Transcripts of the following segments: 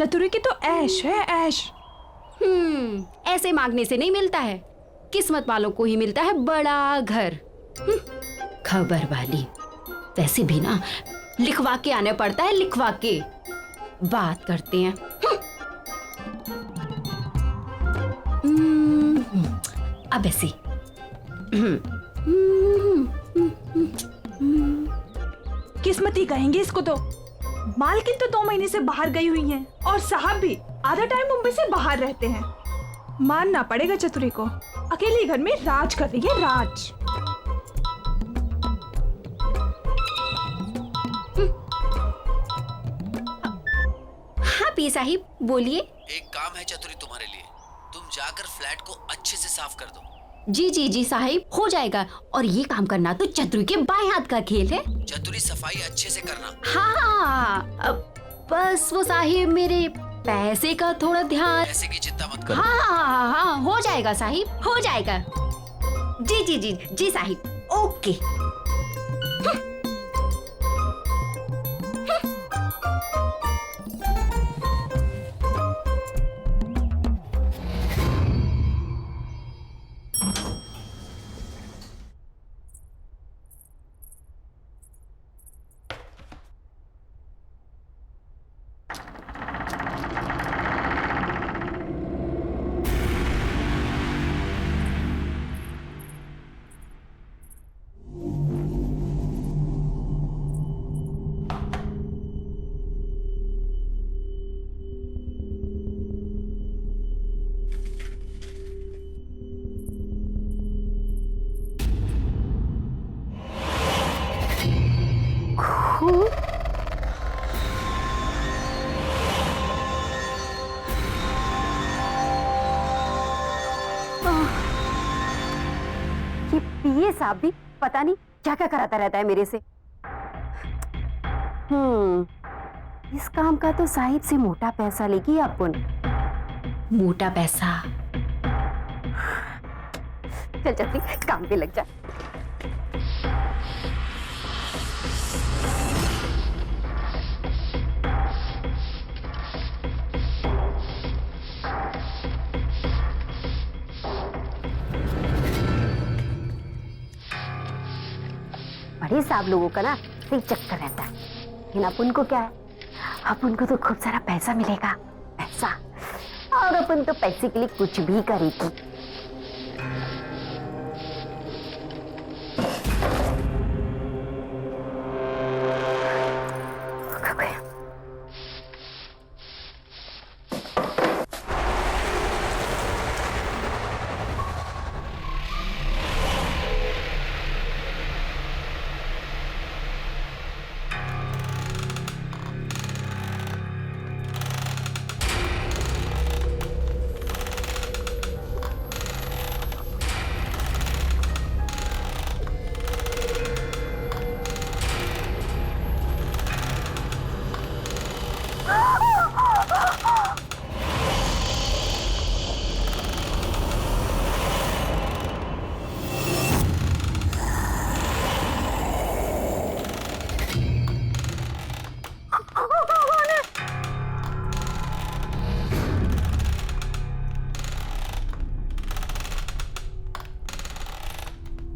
चतुरी की तो ऐश है, ऐश। ऐसे मांगने से नहीं मिलता है, किस्मत वालों को ही मिलता है बड़ा घर। खबर वाली, वैसे भी ना लिखवा के आने पड़ता है, लिखवा के। बात करते हैं। अब ऐसे किस्मती कहेंगे इसको तो। मालकिन तो 2 महीने से बाहर गई हुई हैं और साहब भी आधा टाइम मुंबई से बाहर रहते हैं। मानना पड़ेगा चतुरी को, अकेले घर में राज कर रही है, राज। हाँ पी साहिब बोलिए। एक काम है चतुरी तुम्हारे लिए, तुम जाकर फ्लैट को अच्छे से साफ कर दो। जी जी जी साहिब, हो जाएगा। और ये काम करना तो चतुरी के बाएं हाथ का खेल है। चतुरी सफाई अच्छे से करना। हाँ बस वो साहिब मेरे पैसे का थोड़ा ध्यान। पैसे की चिंता मत करो। हाँ, हो जाएगा साहिब, हो जाएगा। जी जी जी जी साहिब, ओके। ये साहब भी पता नहीं क्या क्या कराता रहता है मेरे से। इस काम का तो साहिब से मोटा पैसा लेगी अपन। मोटा पैसा। चल चल काम पे लग जा। बड़े साहब लोगों का ना एक चक्कर रहता है, लेकिन अपन को क्या है, अपन को तो खूब सारा पैसा मिलेगा, पैसा। और अपन तो पैसे के लिए कुछ भी करेगी।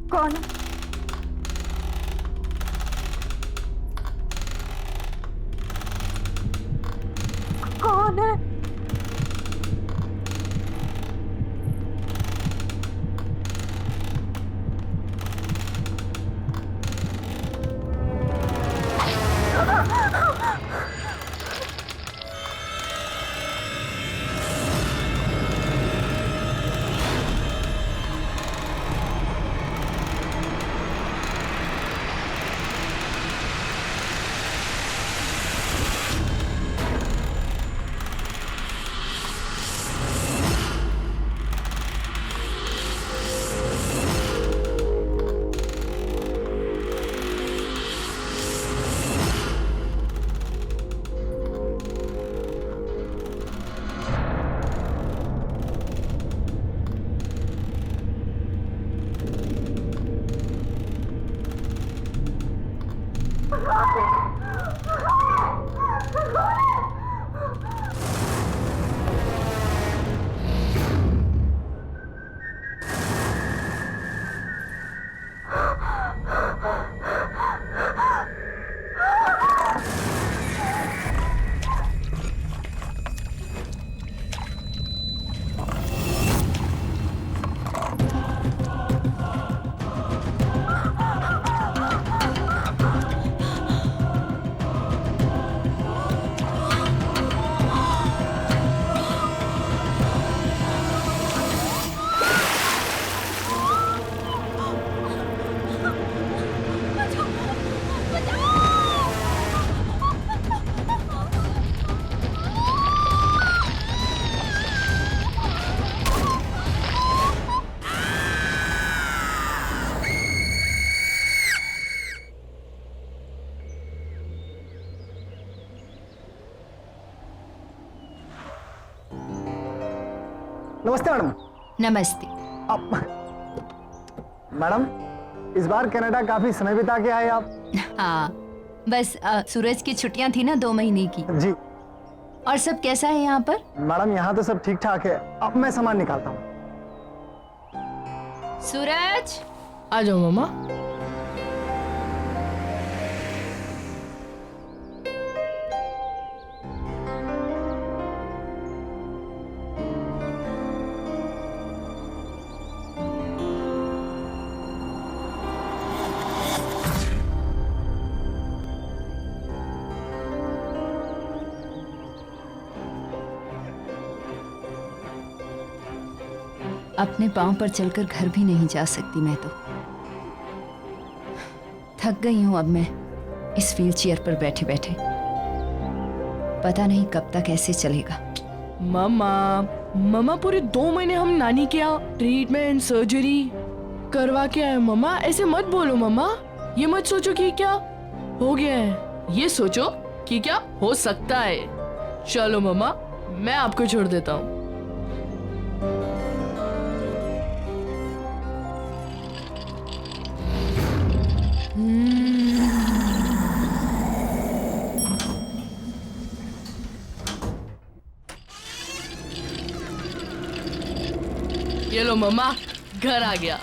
कौन? कौन है? नमस्ते मैडम। नमस्ते। मैडम, इस बार कनाडा काफी समय बिता के आए आप। हाँ, बस सूरज की छुट्टियां थी ना 2 महीने की। जी और सब कैसा है यहाँ पर? मैडम, यहाँ तो सब ठीक ठाक है। अब मैं सामान निकालता हूँ। सूरज, आ जाओ मम्मा। अपने पांव पर चलकर घर भी नहीं जा सकती मैं तो। थक गई हूं अब मैं इस व्हील चेयर पर बैठे बैठे। पता नहीं कब तक ऐसे चलेगा। मम्मा पूरे 2 महीने हम नानी के यहाँ ट्रीटमेंट सर्जरी करवा के आए। मम्मा ऐसे मत बोलो मम्मा। ये मत सोचो कि क्या हो गया है, ये सोचो कि क्या हो सकता है। चलो मम्मा, मैं आपको छोड़ देता हूँ। ये लो मम्मा, घर आ गया।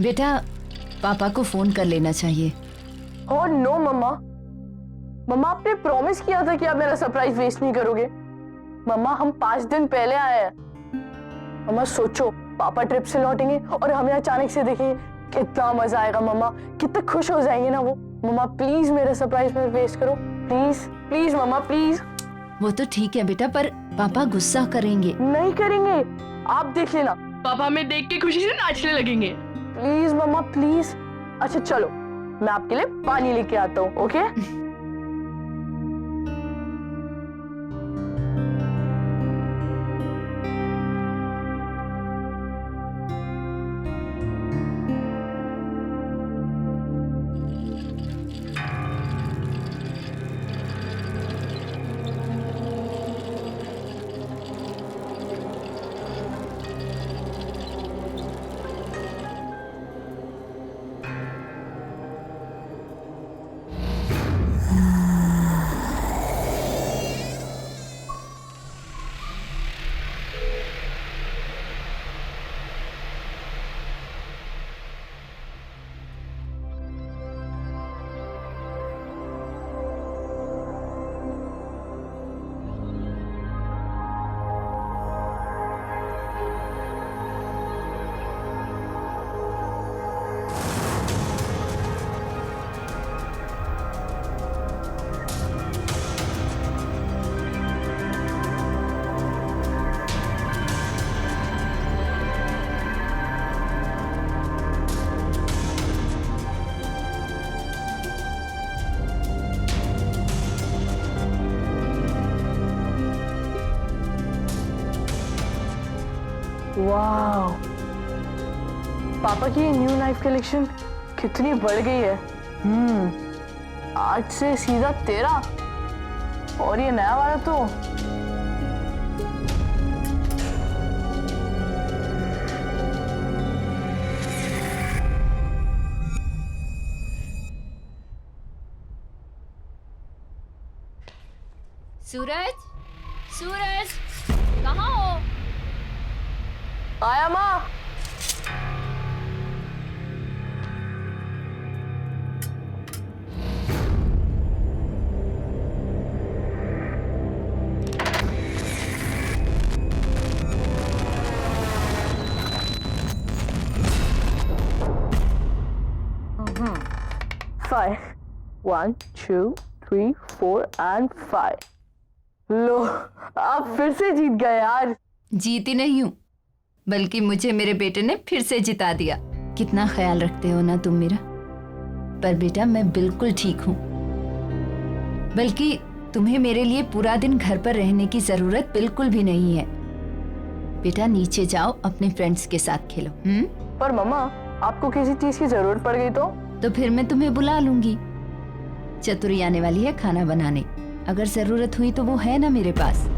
बेटा, पापा को फोन कर लेना चाहिए। ओह नो मम्मा। मम्मा, आपने प्रॉमिस किया था कि आप मेरा सरप्राइज वेस्ट नहीं करोगे। मम्मा, हम 5 दिन पहले आए हैं। मम्मा सोचो, पापा ट्रिप से लौटेंगे और हमें अचानक से देखेंगे, कितना मजा आएगा। मम्मा कितने खुश हो जाएंगे ना वो। मम्मा प्लीज मेरा सरप्राइज मत वेस्ट करो, प्लीज प्लीज मम्मा प्लीज। वो तो ठीक है बेटा, पर पापा गुस्सा करेंगे। नहीं करेंगे, आप देख लेना। पापा हमें देख के खुशी से नाचने लगेंगे। प्लीज मम्मा प्लीज। अच्छा चलो, मैं आपके लिए पानी लेके आता हूँ। ओके वाह, पापा की न्यू नाइफ कलेक्शन कितनी बढ़ गई है। 8 से सीधा 13 और ये नया वाला तो सूरज, सूरज कहाँ हो? आया माँ। Five. 1, 2, 3, 4 and 5. लो, आप फिर से जीत गए यार। जीती नहीं हूँ, बल्कि मुझे मेरे बेटे ने फिर से जिता दिया। कितना ख्याल रखते हो ना तुम मेरा। पर बेटा, मैं बिल्कुल ठीक हूँ। बल्कि तुम्हें मेरे लिए पूरा दिन घर पर रहने की जरूरत बिल्कुल भी नहीं है। बेटा नीचे जाओ, अपने फ्रेंड्स के साथ खेलो। पर मम्मा, आपको किसी चीज की जरूरत पड़ गई तो फिर मैं तुम्हें बुला लूंगी। चतुरी आने वाली है खाना बनाने। अगर जरूरत हुई तो वो है ना मेरे पास।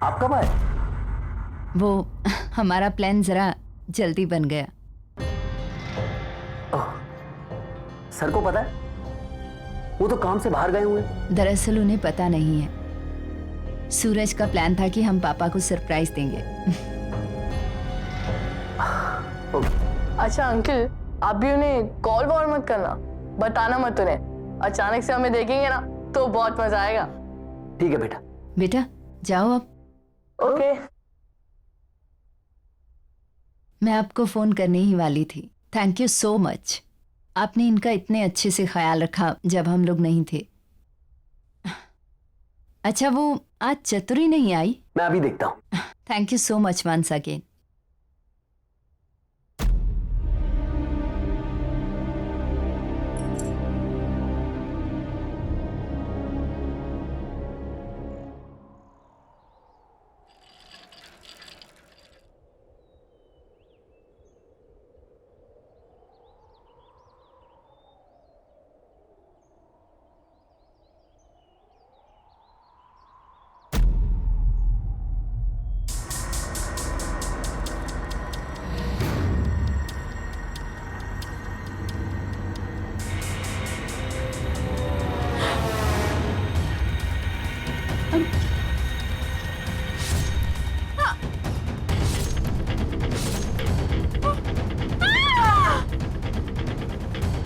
आप कब आए? वो हमारा प्लान जरा जल्दी बन गया। सर को पता है? वो तो काम से बाहर गए हुए हैं। दरअसल उन्हें पता नहीं है। सूरज का प्लान था कि हम पापा को सरप्राइज देंगे। अच्छा अंकल, आप भी उन्हें कॉल वॉल मत करना, बताना मत उन्हें। अचानक से हमें देखेंगे ना तो बहुत मजा आएगा। ठीक है बेटा। बेटा जाओ अब। ओके। मैं आपको फोन करने ही वाली थी। Thank you so much. आपने इनका इतने अच्छे से ख्याल रखा जब हम लोग नहीं थे। अच्छा वो आज चतुरी नहीं आई? मैं अभी देखता हूँ। Thank you so much once again.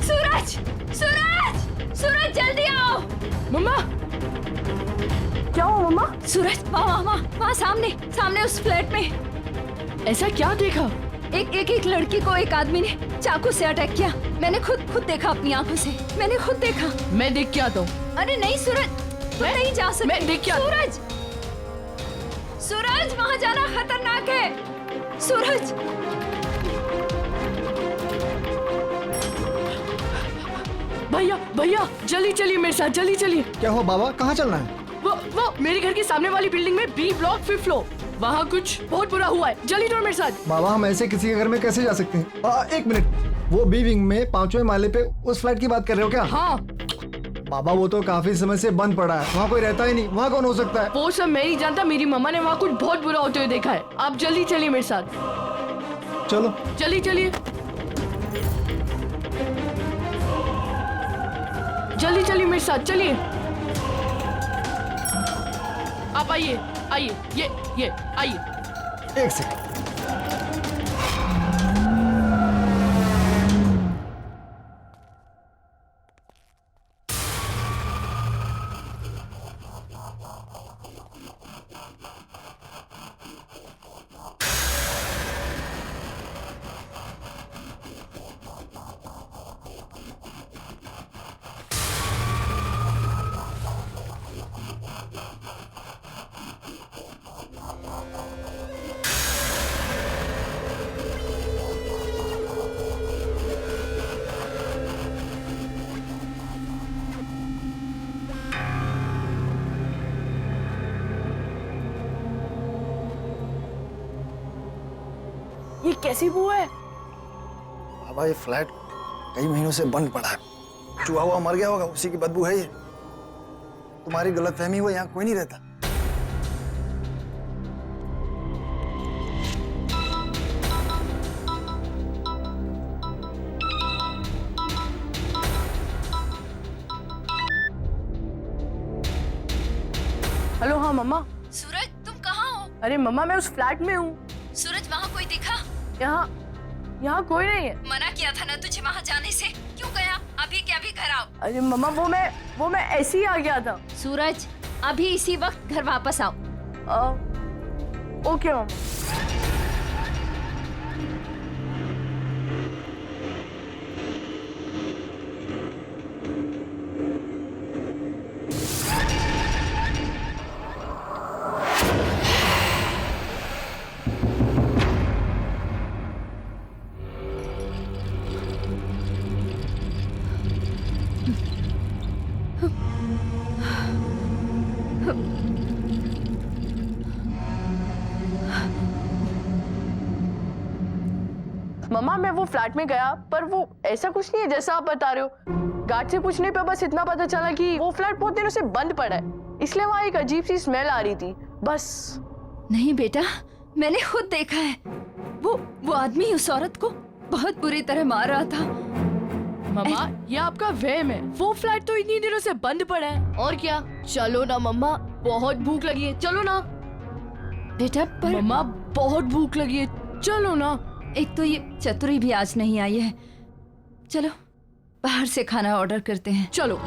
Suraj, Suraj, Suraj जल्दी आओ। मम्मा क्या हुआ मम्मा? सूरज वहाँ सामने सामने उस फ्लैट में ऐसा क्या देखा? एक लड़की को एक आदमी ने चाकू से अटैक किया। मैंने खुद देखा अपनी आंखों से। मैंने खुद देखा। मैं देख के आता हूँ। अरे नहीं सूरज, तुम नहीं जा सकते। मैं देख के आता हूँ। सूरज, सूरज वहाँ जाना खतरनाक है। सूरज, भैया भैया जल्दी चलिए मेरे साथ, जल्दी चलिए। क्या हुआ बाबा, कहाँ चलना है? वो मेरे घर के सामने वाली बिल्डिंग में बी ब्लॉक 5th फ्लोर। वहाँ कुछ बहुत बुरा हुआ है। जल्दी चलो मेरे साथ। बाबा हम ऐसे किसी के घर में कैसे जा सकते हैं? एक मिनट, वो बी विंग में 5वें माले पे उस फ्लैट की बात कर रहे हो क्या? हाँ बाबा वो तो काफी समय से बंद पड़ा है, वहाँ कोई रहता ही नहीं। वहाँ कौन हो सकता है? वो सब मैं नहीं जानता, मेरी मम्मा ने वहाँ कुछ बहुत बुरा होते हुए देखा है। आप जल्दी चलिए मेरे साथ। चलो जल्दी चलिए, जल्दी चलिए मेरे साथ, चलिए। आप आइए आइए, ये आइए। एक सेकंड। ये कैसी बू है? बाबा ये फ्लैट कई महीनों से बंद पड़ा है। चूहा हुआ मर गया होगा, उसी की बदबू है ये। तुम्हारी गलतफहमी हुई, यहाँ कोई नहीं रहता। हेलो। हाँ मम्मा। सूरज तुम कहाँ हो? अरे मम्मा मैं उस फ्लैट में हूँ। सूरज वहाँ कोई दिखा? यहाँ यहाँ कोई नहीं है। मना किया था ना तुझे वहाँ जाने से, क्यों गया? अभी के अभी घर आओ। अरे मम्मा वो मैं ऐसे ही आ गया था। सूरज, अभी इसी वक्त घर वापस आओ। ओके मम्मा। मम्मा मैं वो फ्लैट में गया, पर वो ऐसा कुछ नहीं है जैसा आप बता रहे हो। गार्ड से पूछने पे बस इतना पता चला कि वो फ्लैट बहुत दिनों से बंद पड़ा है, इसलिए वहाँ एक अजीब सी स्मेल आ रही थी, बस। नहीं बेटा, मैंने खुद देखा है। वो आदमी उस औरत को बहुत बुरी तरह मार रहा था। मम्मा ये आपका वहम है, वो फ्लैट तो इतनी दिनों से बंद पड़ा है। और क्या, चलो ना मम्मा, बहुत भूख लगी है, चलो ना। बेटा पर मम्मा बहुत भूख लगी है, चलो ना। एक तो ये चतुरी भी आज नहीं आई है। चलो बाहर से खाना ऑर्डर करते हैं। चलो।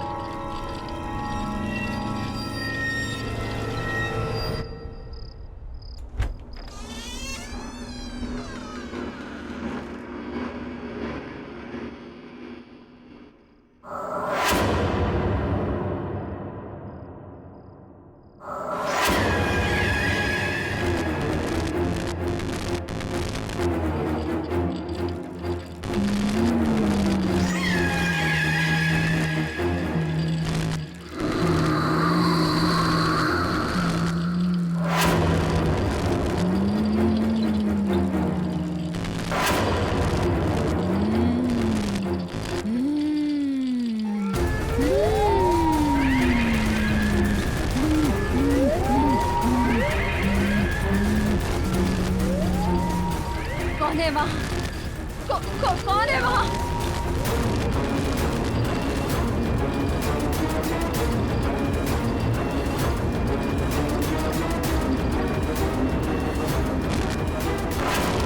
कौन है वहाँ? कौन है वहाँ?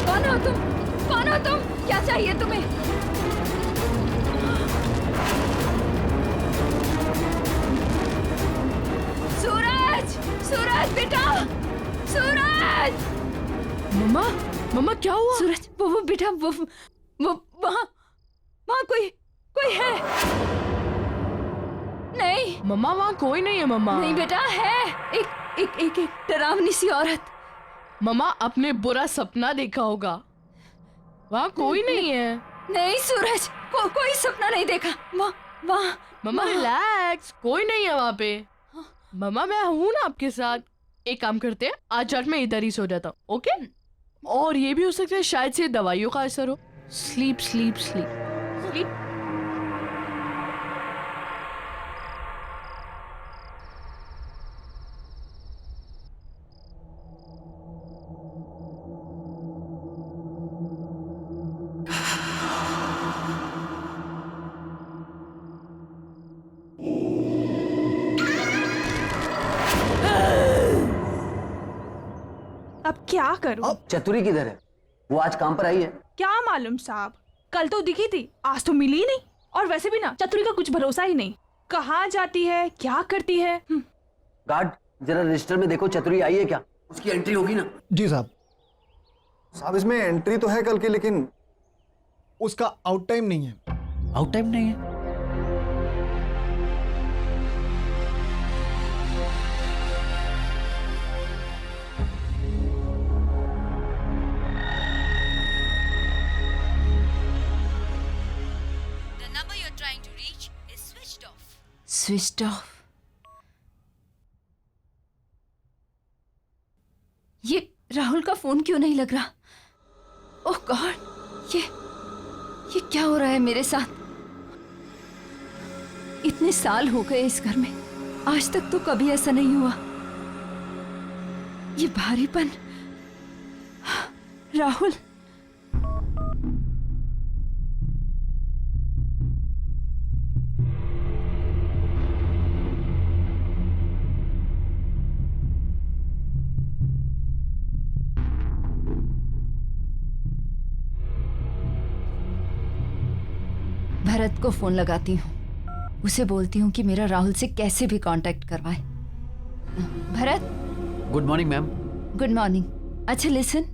कौन हो तुम? कौन हो तुम? क्या चाहिए तुम्हें? सूरज, सूरज बेटा, सूरज। मम्मा क्या हुआ? सूरज, वो बेटा, वो वहाँ कोई है? नहीं मम्मा वहाँ कोई नहीं है मम्मा। नहीं बेटा, है एक डरावनी सी औरत। मम्मा आपने बुरा सपना देखा होगा, वहाँ कोई नहीं है। नहीं सूरज, कोई सपना नहीं देखा। वहाँ मम्मा रिलैक्स, कोई नहीं है वहाँ पे। मम्मा मैं हूँ ना आपके साथ। एक काम करते हैं, आज रात में इधर ही सो जाता हूँ, ओके? और ये भी हो सकता है शायद से दवाइयों का असर हो। Sleep sleep sleep sleep. अब क्या करूं? चतुरी किधर है? वो आज काम पर आई है? क्या मालूम साहब, कल तो दिखी थी, आज तो मिली ही नहीं। और वैसे भी ना चतुरी का कुछ भरोसा ही नहीं, कहाँ जाती है, क्या करती है। गार्ड जरा रजिस्टर में देखो, चतुरी आई है क्या? उसकी एंट्री होगी ना? जी साहब। साहब इसमें एंट्री तो है कल की, लेकिन उसका आउट टाइम नहीं है। आउट टाइम नहीं है? Switched off. ये राहुल का फोन क्यों नहीं लग रहा? ओह गॉड, ये क्या हो रहा है मेरे साथ? इतने साल हो गए इस घर में, आज तक तो कभी ऐसा नहीं हुआ। ये भारीपन, राहुल। भरत को फोन लगाती हूँ, उसे बोलती हूँ कि मेरा राहुल से कैसे भी कांटेक्ट करवाए। Bharat, good morning ma'am. Good morning. अच्छा लिसन,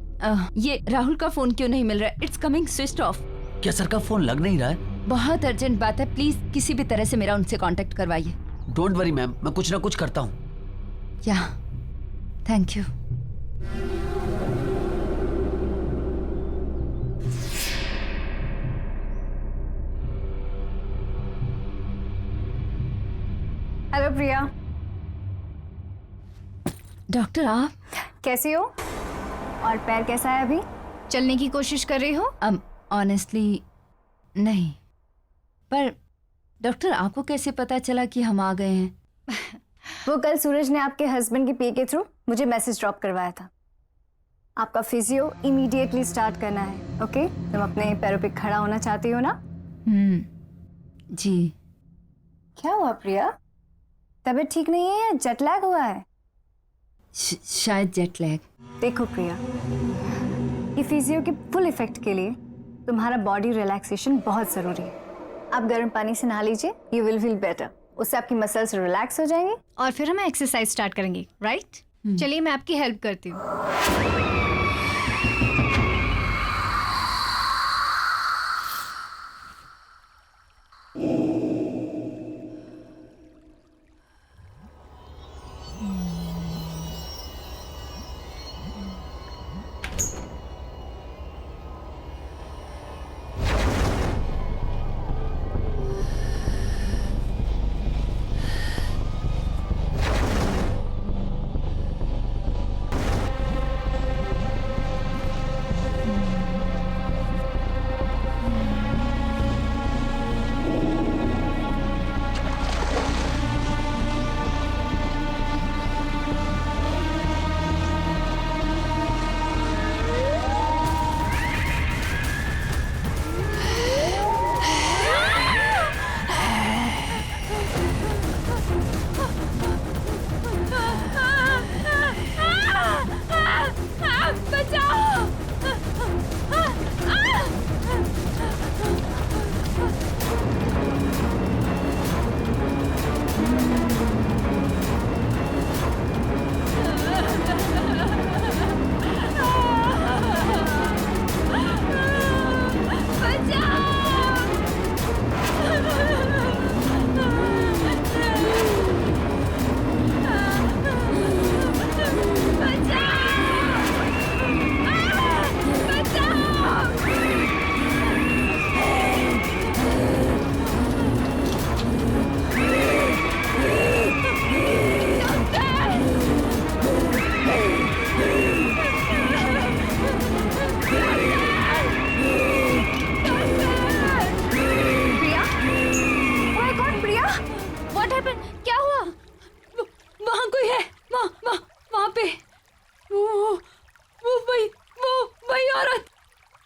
ये राहुल का फोन क्यों नहीं मिल रहा है? It's coming switched off. क्या सर का फोन लग नहीं रहा है? बहुत अर्जेंट बात है, प्लीज किसी भी तरह से मेरा उनसे कांटेक्ट करवाइए। डोंट वरी मैम, मैं कुछ ना कुछ करता हूँ। या, thank you. Hello Priya, doctor आप कैसी हो? और पैर कैसा है अभी? चलने की कोशिश कर रही हो? ऑनेस्टली नहीं, पर डॉक्टर आपको कैसे पता चला कि हम आ गए हैं? वो कल सूरज ने आपके हस्बैंड के पी के थ्रू मुझे मैसेज ड्रॉप करवाया था। आपका फिजियो इमीडिएटली स्टार्ट करना है, ओके? तुम अपने पैरों पे खड़ा होना चाहती हो ना? जी। क्या हुआ प्रिया? तबीयत ठीक नहीं है या जेट लैग हुआ है? शायद जेट लैग। देखो प्रिया, ये फिजियो के फुल इफेक्ट के लिए तुम्हारा बॉडी रिलैक्सेशन बहुत ज़रूरी है। आप गर्म पानी से नहा लीजिए, यू विल फील बेटर। उससे आपकी मसल्स रिलैक्स हो जाएंगी और फिर हम एक्सरसाइज स्टार्ट करेंगे, राइट? चलिए मैं आपकी हेल्प करती हूँ।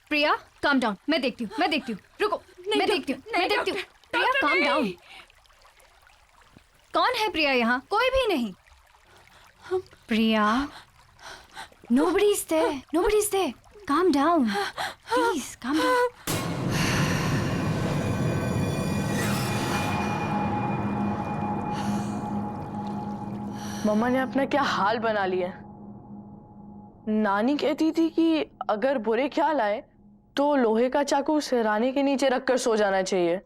प्रिया काम डाउन, मैं देखती हूँ, रुको, मैं देखती हूँ। प्रिया काम डाउन। कौन है प्रिया यहाँ? कोई भी नहीं। प्रिया, nobody's there. Calm down, please, calm down. मम्मा ने अपना क्या हाल बना लिया। नानी कहती थी कि अगर बुरे ख्याल आए तो लोहे का चाकू सिरहाने के नीचे रखकर सो जाना चाहिए।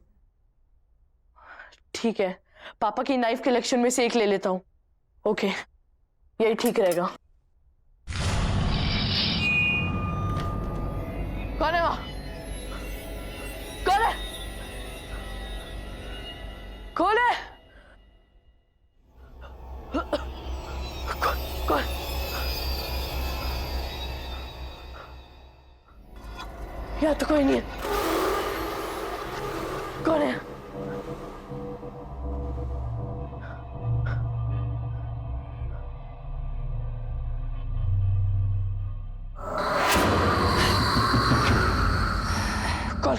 ठीक है, पापा की नाइफ कलेक्शन में से एक ले लेता हूँ। ओके, यही ठीक रहेगा। कौन है वहाँ? कौन है? कौन है? कौन? यहाँ तो कोई नहीं है। कौन है? कौन?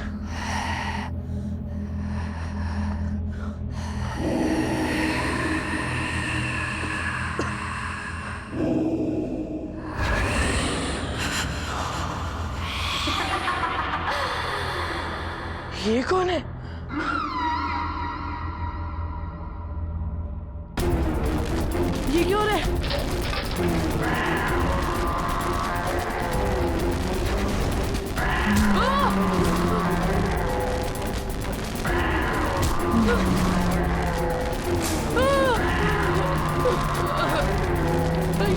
ये कौन है? ये क्यों हो रहा है?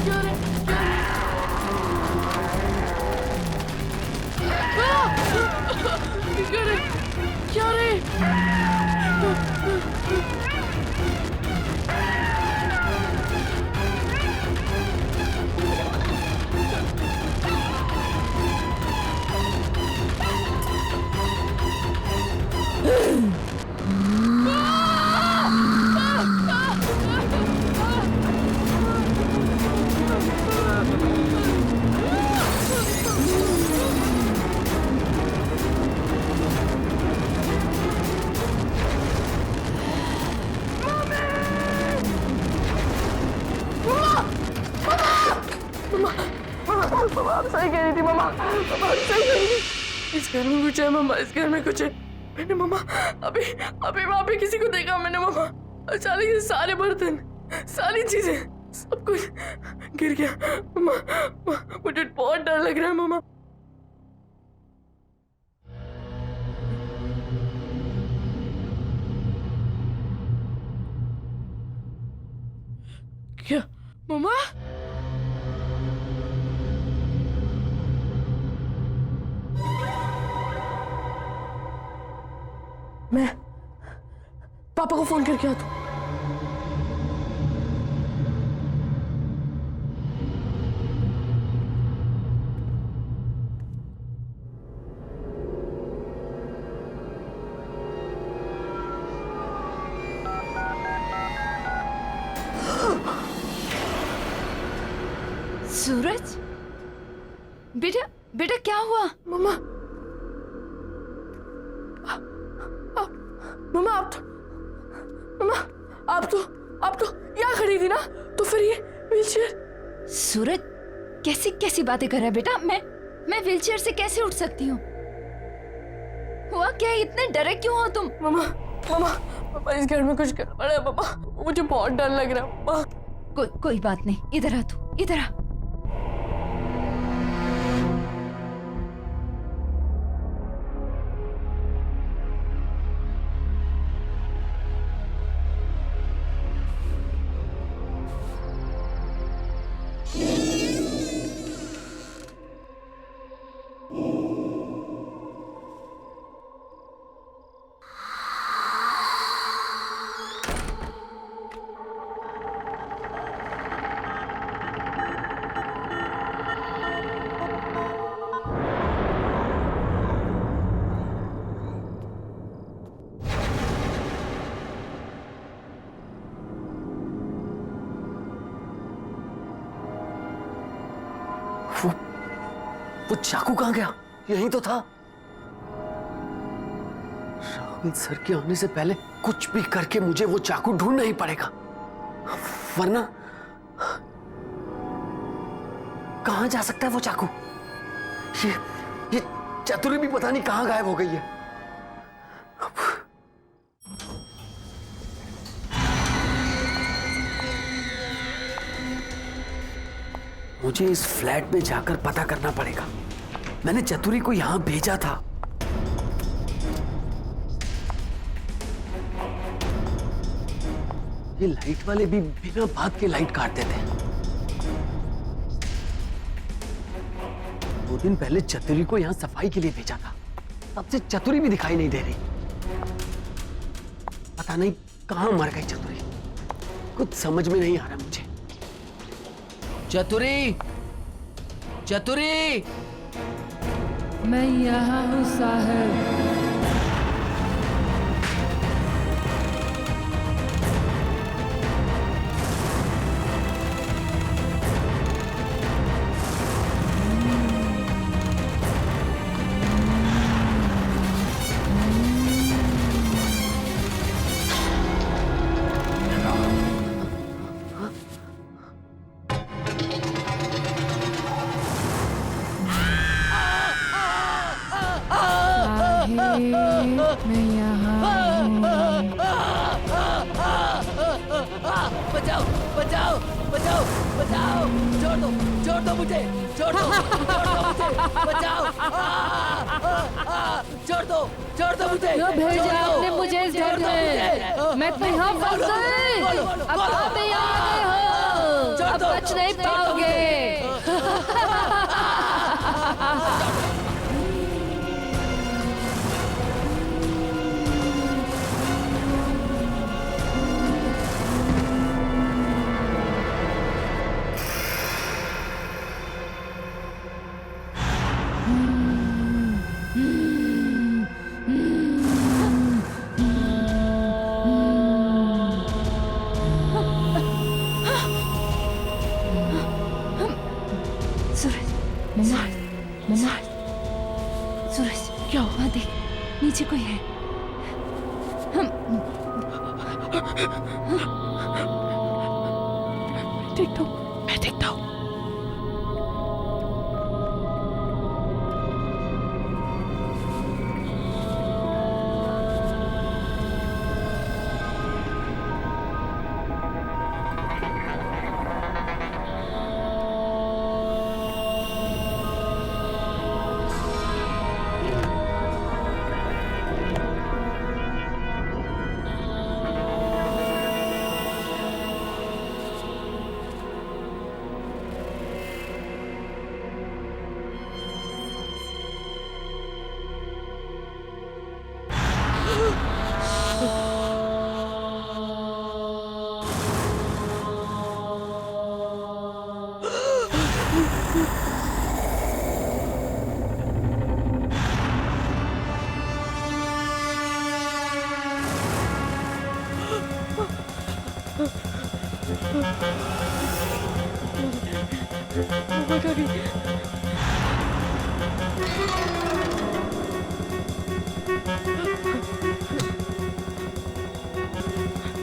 क्या रे? क्या रे? क्या रे? मम्मा आप सही कह रही थी मम्मा, मम्मा आप सही कह रही थी। इस घर में कुछ है मम्मा, इस घर में कुछ है। मैंने मम्मा अभी अभी वहाँ पे किसी को देखा मैंने मम्मा। अचानक से सारे बर्तन, सारी चीजें, सब कुछ गिर गया मम्मा। मुझे बहुत डर लग रहा है मम्मा। क्या मम्मा? मैं पापा को फोन करके आता हूँ। सूरज, बेटा बेटा क्या हुआ? मम्मा मम्मा आप तो यहाँ खड़ी थी ना, तो फिर ये व्हीलचेयर। सूरज कैसी कैसी बातें कर रहा है बेटा? मैं व्हीलचेयर से कैसे उठ सकती हूँ? हुआ क्या? इतने डरे क्यों हो तुम? मम्मा इस घर में कुछ गड़बड़ है मम्मा, मुझे बहुत डर लग रहा है मम्मा। कोई बात नहीं, इधर आ तू, इधर आ। वो चाकू कहाँ गया? यहीं तो था। राहुल सर के आने से पहले कुछ भी करके मुझे वो चाकू ढूंढना ही पड़ेगा, वरना कहाँ जा सकता है वो चाकू? ये चतुरी भी पता नहीं कहाँ गायब हो गई है। मुझे इस फ्लैट में जाकर पता करना पड़ेगा। मैंने चतुरी को यहां भेजा था। ये लाइट वाले भी बिना बात के लाइट काट देते हैं। 2 दिन पहले चतुरी को यहां सफाई के लिए भेजा था, तब से चतुरी भी दिखाई नहीं दे रही। पता नहीं कहां मर गई चतुरी, कुछ समझ में नहीं आ रहा मुझे। चतुरी, चतुरी, मैं यहाँ हूँ साहब। बचाओ बचाओ बचाओ बचाओ, छोड़ दो मुझे, छोड़ दो मुझे, बचाओ, छोड़ दो मुझे, क्यों भेजा छोड़ दो, आपने मुझे इस घर में? मैं तो यहाँ फंस गई। अब आप यहाँ आ गए हो, अब बच नहीं पाओगे। मम्मा, सूरज क्या हुआ? देख नीचे कोई है। मैं देखता हूँ।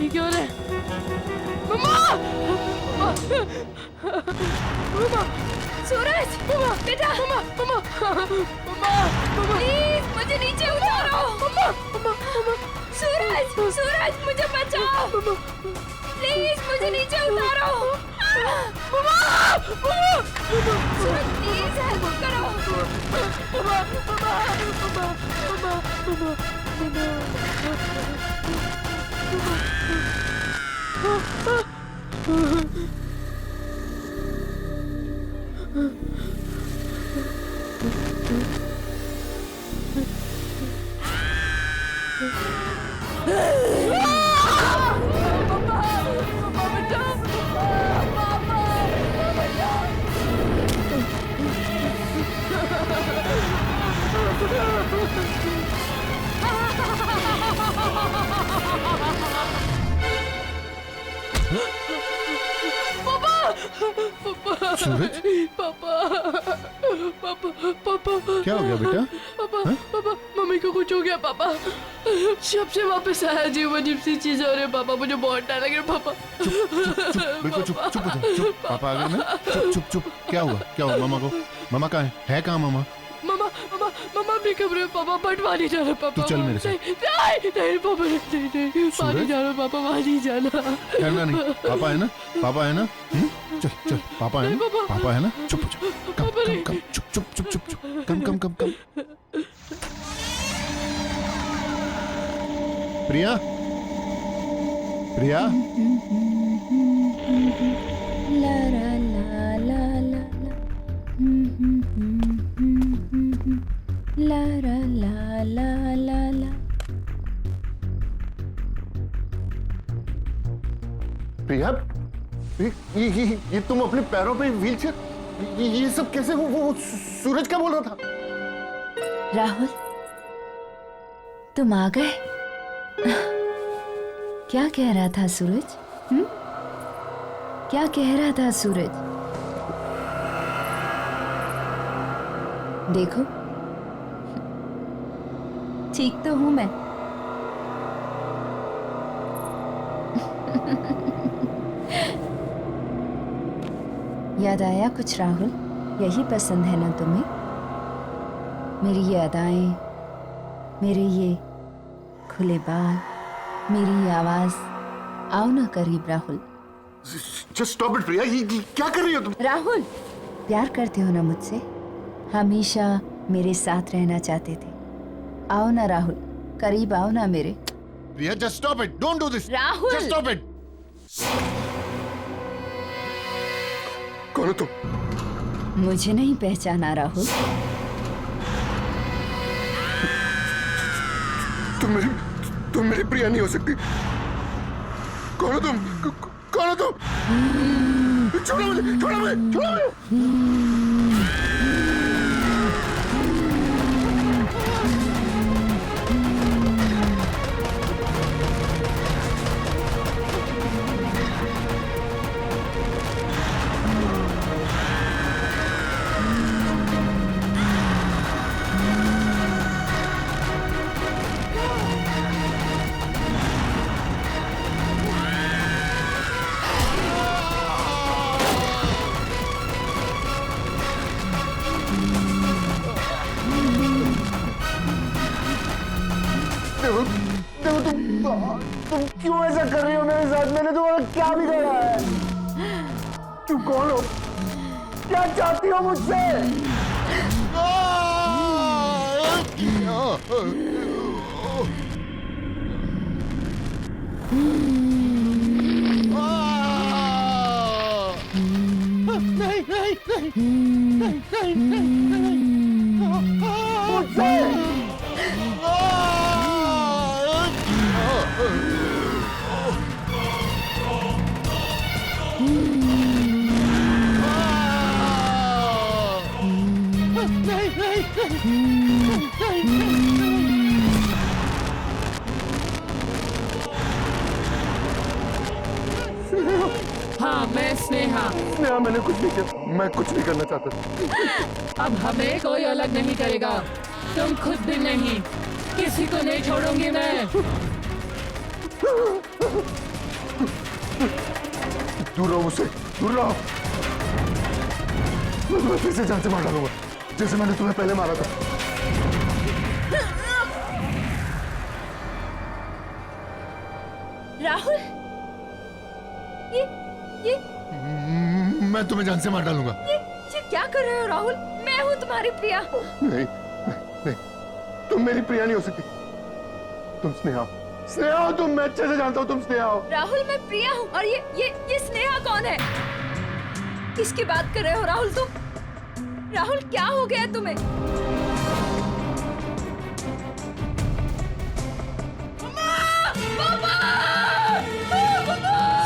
ये क्या हो रहा है? मम्मा! मम्मा! सूरज! मम्मा! बेटा! मम्मा! मम्मा! मम्मा! प्लीज मुझे नीचे उतारो! मम्मा! मम्मा! मम्मा! सूरज! सूरज मुझे बचाओ! प्लीज मुझे नीचे उतारो! मम्मा! मम्मा! सूरज प्लीज हेल्प करो! मम्मा! मम्मा! मम्मा! मम्मा! मम्मा! सूरज, पापा पापा पापा क्या हो गया बेटा? पापा पापा मम्मी को कुछ हो गया पापा। जब से वापस आया जी वो अजीब सी चीज हो रही है पापा, मुझे बहुत डर लग रहा है पापा। चुप बिल्कुल चुप चुप हो जाओ, चुप। पापा आ गए ना? चुप क्या हुआ मामा को? मामा कहाँ है कहाँ मामा? मम्मा भी कमरे में पापा, बट वहाँ नहीं जाना पापा। तू चल मेरे साथ। नहीं पापा नहीं पानी जाना पापा, वहाँ नहीं जाना। डरना नहीं, पापा है ना? चल पापा है ना? पापा है ना? चुप हो जाओ, कम चुप कम। प्रिया ला ला ला ला ला ला ला ला। प्रिया, ये तुम अपने पैरों पे व्हीलचेयर, ये सब कैसे? वो सूरज क्या बोल रहा था? राहुल तुम आ गए? क्या कह रहा था सूरज? क्या कह रहा था सूरज? देखो ठीक तो हूं मैं। याद आया कुछ राहुल? यही पसंद है ना तुम्हें? मेरी ये अदाएं, मेरे ये खुले बाल, मेरी ये आवाज। आओ ना करीब राहुल, जस्ट स्टॉप इट प्रिया, ये क्या कर रही हो तुम? राहुल, प्यार करते हो ना मुझसे? हमेशा मेरे साथ रहना चाहते थे। आओ ना राहुल, करीब आओ ना मेरे। Priya just stop it, don't do this. Rahul! Just stop it. कौन हो तुम? मुझे नहीं पहचाना राहुल? तुम मेरी प्रिया नहीं हो सकती। कौन हो तुम? कौन हो तुम? छोड़ो मुझे, छोड़ो मुझे, छोड़ो मुझे। देखो तुम क्यों ऐसा कर रही हो मेरे साथ? मैंने तुम्हारा क्या बिगाड़ा है? तुम कौन हो? क्या चाहती हो मुझसे? मुझसे हाँ, मैं स्नेहा। स्नेहा, मैंने कुछ नहीं किया। मैं कुछ नहीं करना चाहता। अब हमें कोई अलग नहीं करेगा, तुम खुद भी नहीं। किसी को नहीं छोड़ूंगी मैं। दूर रहो मुझसे, दूर रहो। मैं फिर से जान से मार डालूंगा, जैसे मैंने तुम्हें पहले मारा था। राहुल, ये मैं तुम्हें जान से मार डालूंगा। ये क्या कर रहे हो राहुल? मैं हूँ तुम्हारी प्रिया। नहीं, नहीं, तुम मेरी प्रिया नहीं हो सकती। तुम स्नेहा हो। तुम, मैं अच्छे से जानता हूँ तुम स्नेहा हो। राहुल, मैं प्रिया हूँ। और ये स्नेहा कौन है? किसकी बात कर रहे हो राहुल तुम? राहुल, क्या हो गया तुम्हें?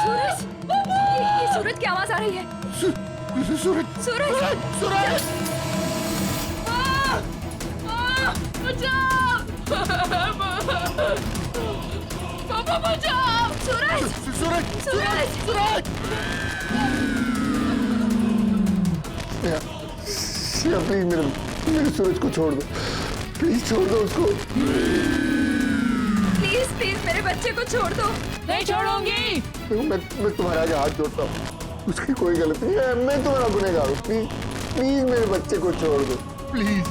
सूरज, ये सूरज की आवाज आ रही है। सूरज! पापा बचाओ! सूरज! स्नेहा, प्लीज मेरे सूरज को छोड़ दो। प्लीज छोड़ दो उसको। प्लीज मेरे बच्चे को छोड़ दो। नहीं छोड़ूंगी। मैं तुम्हारे आगे हाथ जोड़ता हूँ। उसकी कोई गलती नहीं है। मैं तुम्हारा गुनहगार हूँ। प्लीज मेरे बच्चे को छोड़ दो। प्लीज।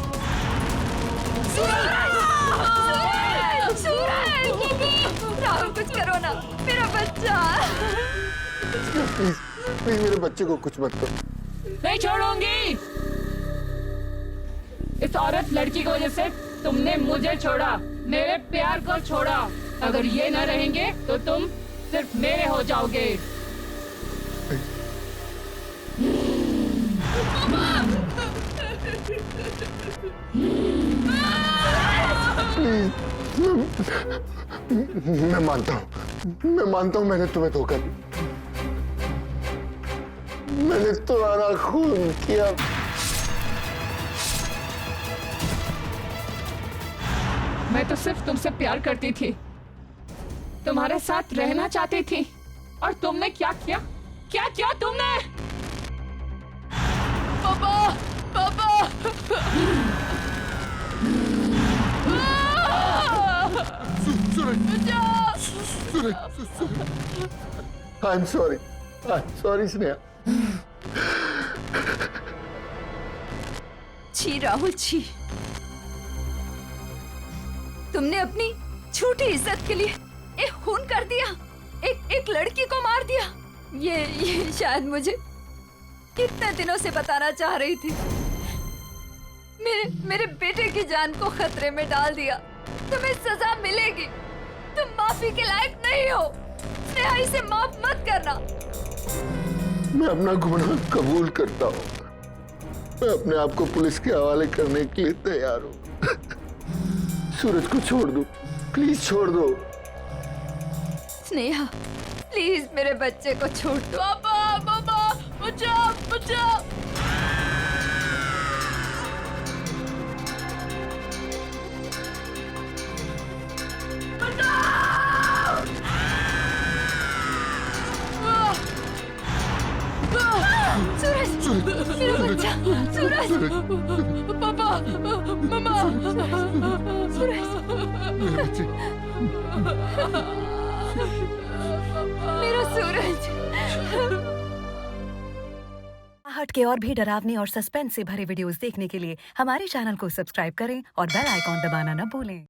राहुल, कुछ करो ना, मेरा बच्चा। प्लीज मेरे बच्चे को कुछ मत करो। नहीं छोड़ूंगी। इस औरत लड़की की वजह से तुमने मुझे छोड़ा, मेरे प्यार को छोड़ा। अगर ये न रहेंगे तो तुम सिर्फ मेरे हो जाओगे। मैं मानता हूँ मैंने तुम्हें धोखा दिया। मैंने तुम्हारा खून किया। मैं तो सिर्फ तुमसे प्यार करती थी, तुम्हारे साथ रहना चाहती थी। और तुमने क्या किया? क्या किया तुमने? पापा! I'm sorry Sneha. छी राहुल, छी। तुमने अपनी झूठी इज्जत के लिए एक खून कर दिया, एक लड़की को मार दिया। ये शायद मुझे कितने दिनों से बताना चाह रही थी। मेरे बेटे की जान को खतरे में डाल दिया। तुम्हें सजा मिलेगी। तुम माफी के लायक नहीं हो। स्नेहा, इसे माफ मत करना। मैं अपना गुनाह कबूल करता हूँ। मैं अपने आप को पुलिस के हवाले करने के लिए तैयार हूँ। सूरज को छोड़ दो, प्लीज छोड़ दो। स्नेहा, प्लीज मेरे बच्चे को छोड़ दो। पापा, पापा, बचाओ, बचाओ। सूरज, मेरा बच्चा, सूरज। पापा, मम्मा, मेरा सूरज। हट के और भी डरावनी और सस्पेंस से भरे वीडियोस देखने के लिए हमारे चैनल को सब्सक्राइब करें और बेल आइकॉन दबाना न भूलें।